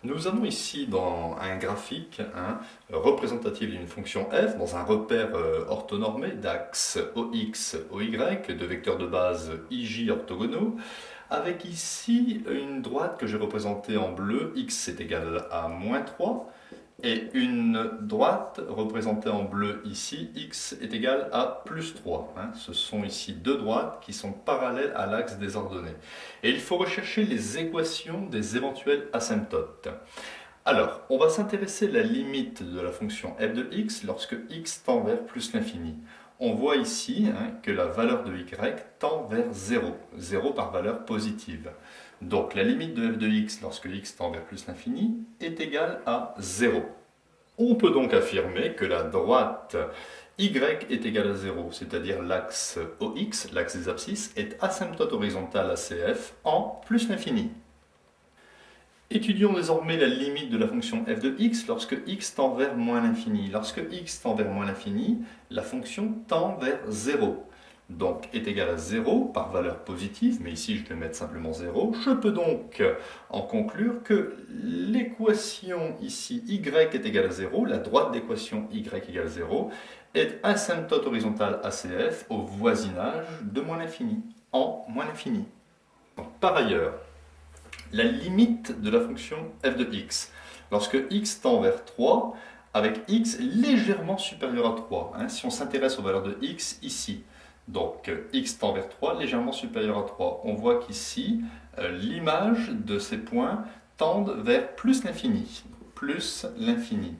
Nous avons ici dans un graphique représentatif d'une fonction f dans un repère orthonormé d'axes OX, OY, de vecteurs de base IJ orthogonaux, avec ici une droite que j'ai représentée en bleu, x est égal à moins 3, et une droite représentée en bleu ici, x est égal à plus 3. Ce sont ici deux droites qui sont parallèles à l'axe des ordonnées. Et il faut rechercher les équations des éventuelles asymptotes. Alors, on va s'intéresser à la limite de la fonction f de x lorsque x tend vers plus l'infini. On voit ici que la valeur de y tend vers 0, 0 par valeur positive. Donc la limite de f de x lorsque x tend vers plus l'infini est égale à 0. On peut donc affirmer que la droite y est égale à 0, c'est-à-dire l'axe OX, l'axe des abscisses, est asymptote horizontale à CF en plus l'infini. Étudions désormais la limite de la fonction f de x lorsque x tend vers moins l'infini. Lorsque x tend vers moins l'infini, la fonction tend vers 0. Donc est égal à 0 par valeur positive, mais ici je vais mettre simplement 0. Je peux donc en conclure que l'équation ici y est égale à 0, la droite d'équation y égale 0, est asymptote horizontale ACF au voisinage de moins l'infini, en moins l'infini. Par ailleurs, la limite de la fonction f de x. Lorsque x tend vers 3, avec x légèrement supérieur à 3. Si on s'intéresse aux valeurs de x ici, donc x tend vers 3, légèrement supérieur à 3. On voit qu'ici, l'image de ces points tendent vers plus l'infini. Plus l'infini.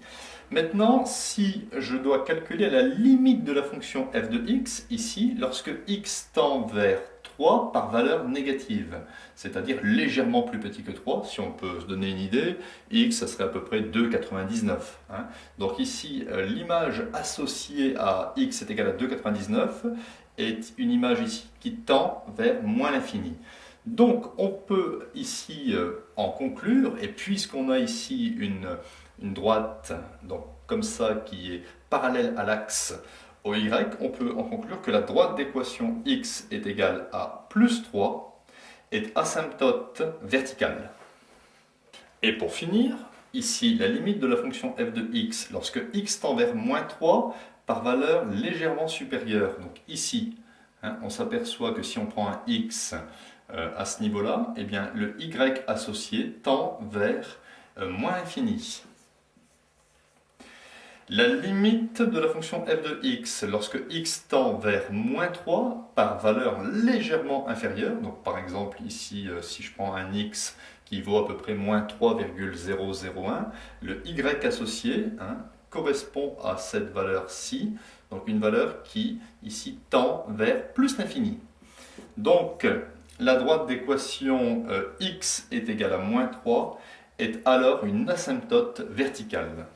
Maintenant, si je dois calculer la limite de la fonction f de x, ici, lorsque x tend vers 3 par valeur négative, c'est-à-dire légèrement plus petit que 3, si on peut se donner une idée, x, ça serait à peu près 2,99. Donc ici, l'image associée à x est égale à 2,99 est une image ici qui tend vers moins l'infini. Donc on peut ici en conclure, et puisqu'on a ici une droite donc, comme ça qui est parallèle à l'axe OY, on peut en conclure que la droite d'équation x est égale à plus 3 est asymptote verticale. Et pour finir, ici la limite de la fonction f de x lorsque x tend vers moins 3 par valeur légèrement supérieure. Donc ici, on s'aperçoit que si on prend un x à ce niveau-là, eh bien le y associé tend vers moins l'infini. La limite de la fonction f de x lorsque x tend vers moins 3 par valeur légèrement inférieure, donc par exemple ici si je prends un x qui vaut à peu près moins 3,001, le y associé correspond à cette valeur-ci, donc une valeur qui ici tend vers plus l'infini. Donc la droite d'équation x est égale à moins 3 est alors une asymptote verticale.